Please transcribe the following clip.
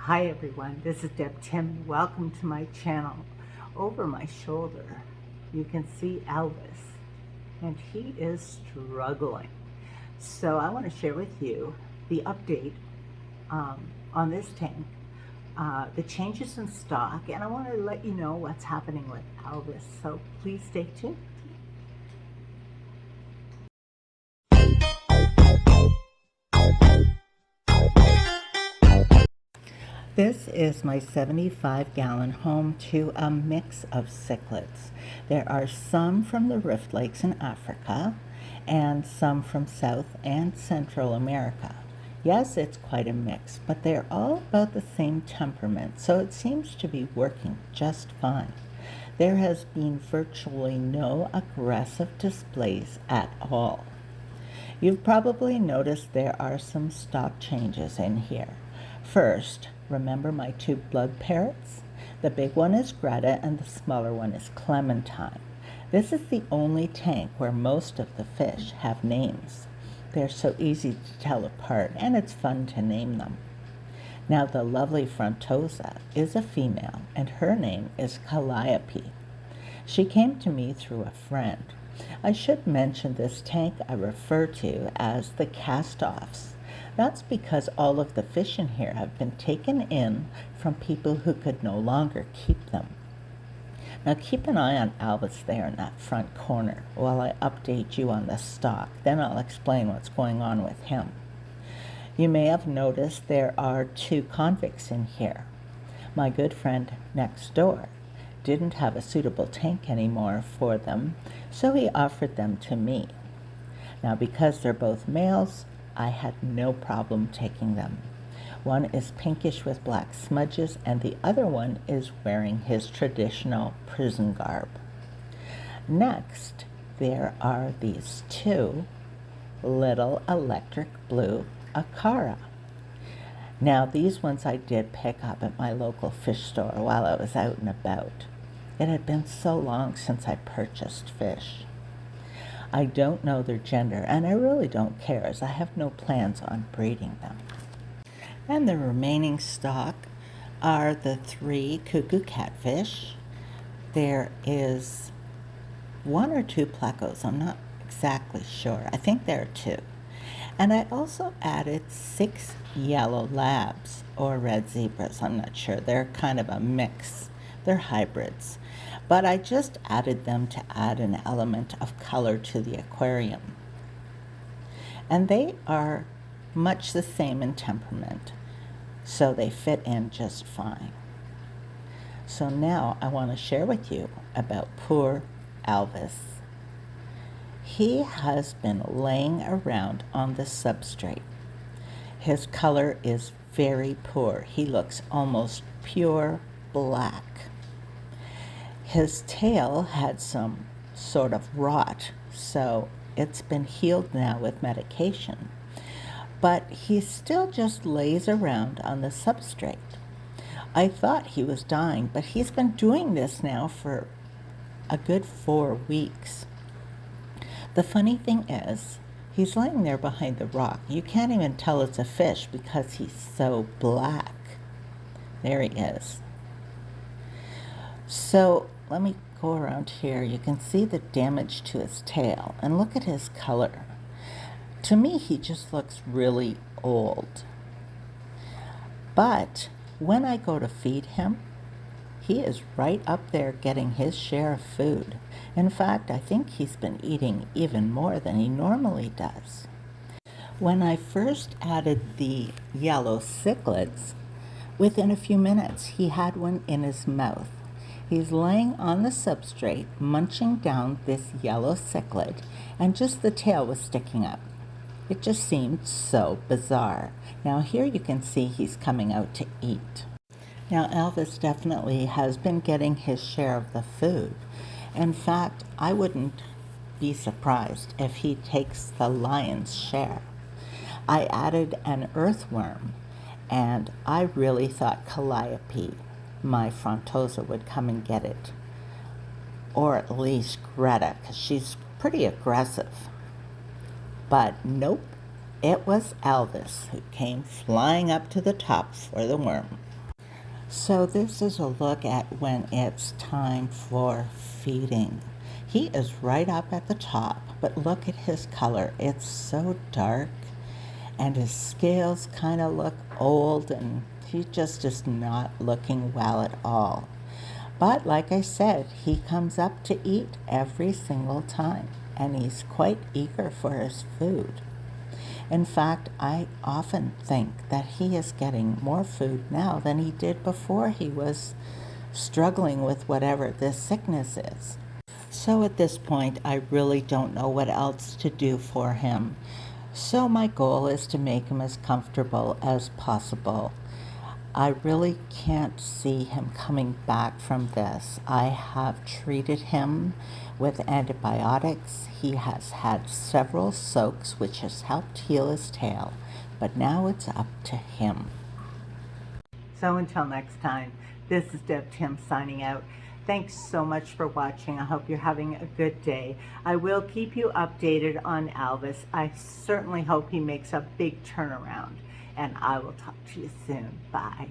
Hi everyone, this is Deb Tim. Welcome to my channel. Over my shoulder, you can see Elvis, and he is struggling. So I want to share with you the update on this tank, the changes in stock, and I want to let you know what's happening with Elvis. So please stay tuned. This is my 75-gallon home to a mix of cichlids. There are some from the Rift Lakes in Africa and some from South and Central America. Yes, it's quite a mix, but they're all about the same temperament, so it seems to be working just fine. There has been virtually no aggressive displays at all. You've probably noticed there are some stock changes in here. First, remember my two blood parrots? The big one is Greta and the smaller one is Clementine. This is the only tank where most of the fish have names. They're so easy to tell apart, and it's fun to name them. Now the lovely Frontosa is a female, and her name is Calliope. She came to me through a friend. I should mention this tank I refer to as the cast-offs. That's because all of the fish in here have been taken in from people who could no longer keep them. Now keep an eye on Elvis there in that front corner while I update you on the stock. Then I'll explain what's going on with him. You may have noticed there are two convicts in here. My good friend next door didn't have a suitable tank anymore for them, so he offered them to me. Now because they're both males, I had no problem taking them. One is pinkish with black smudges, and the other one is wearing his traditional prison garb. Next, there are these two little electric blue Acara. Now these ones I did pick up at my local fish store while I was out and about. It had been so long since I purchased fish. I don't know their gender, and I really don't care, as I have no plans on breeding them. And the remaining stock are the three cuckoo catfish. There is one or two plecos, I'm not exactly sure. I think there are two. And I also added 6 yellow labs, or red zebras, I'm not sure. They're kind of a mix. They're hybrids. But I just added them to add an element of color to the aquarium. And they are much the same in temperament, so they fit in just fine. So now I want to share with you about poor Elvis. He has been laying around on the substrate. His color is very poor. He looks almost pure black. His tail had some sort of rot, so it's been healed now with medication. But he still just lays around on the substrate. I thought he was dying, but he's been doing this now for a good 4 weeks. The funny thing is, he's laying there behind the rock. You can't even tell it's a fish because he's so black. There he is. So let me go around here. You can see the damage to his tail, and look at his color. To me, he just looks really old. But when I go to feed him, he is right up there getting his share of food. In fact, I think he's been eating even more than he normally does. When I first added the yellow cichlids, within a few minutes he had one in his mouth. He's laying on the substrate, munching down this yellow cichlid, and just the tail was sticking up. It just seemed so bizarre. Now here you can see he's coming out to eat. Now Elvis definitely has been getting his share of the food. In fact, I wouldn't be surprised if he takes the lion's share. I added an earthworm, and I really thought Calliope, my Frontosa, would come and get it. Or at least Greta, because she's pretty aggressive. But nope, it was Elvis who came flying up to the top for the worm. So this is a look at when it's time for feeding. He is right up at the top, but look at his color. It's so dark, and his scales kind of look old, and he just is not looking well at all. But like I said, he comes up to eat every single time, and he's quite eager for his food. In fact, I often think that he is getting more food now than he did before he was struggling with whatever this sickness is. So at this point, I really don't know what else to do for him. So my goal is to make him as comfortable as possible. I really can't see him coming back from this. I have treated him with antibiotics. He has had several soaks, which has helped heal his tail, but now it's up to him. So until next time, this is Deb Tim signing out. Thanks so much for watching. I hope you're having a good day. I will keep you updated on Elvis. I certainly hope he makes a big turnaround, and I will talk to you soon. Bye.